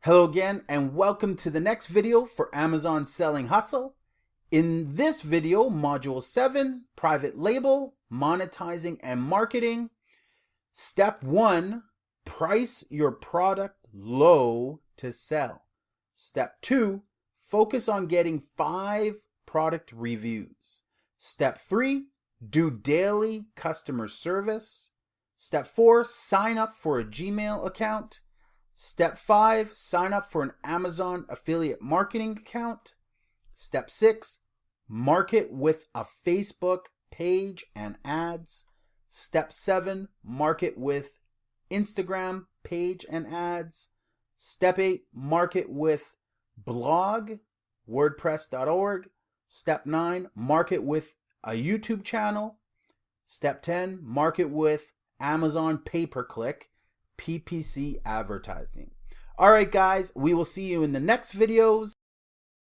Hello again and welcome to the next video for Amazon Selling Hustle. In this video, Module 7, Private Label, Monetizing and Marketing. Step 1, price your product low to sell. Step 2, focus on getting 5 product reviews. Step 3, do daily customer service. Step 4, sign up for a Gmail account. Step 5, sign up for an Amazon affiliate marketing account. Step 6, market with a Facebook page and ads. Step 7, market with Instagram page and ads. Step 8, market with blog, wordpress.org. Step 9, market with a YouTube channel. Step 10, market with Amazon pay-per-click, PPC advertising. All right, guys, we will see you in the next videos.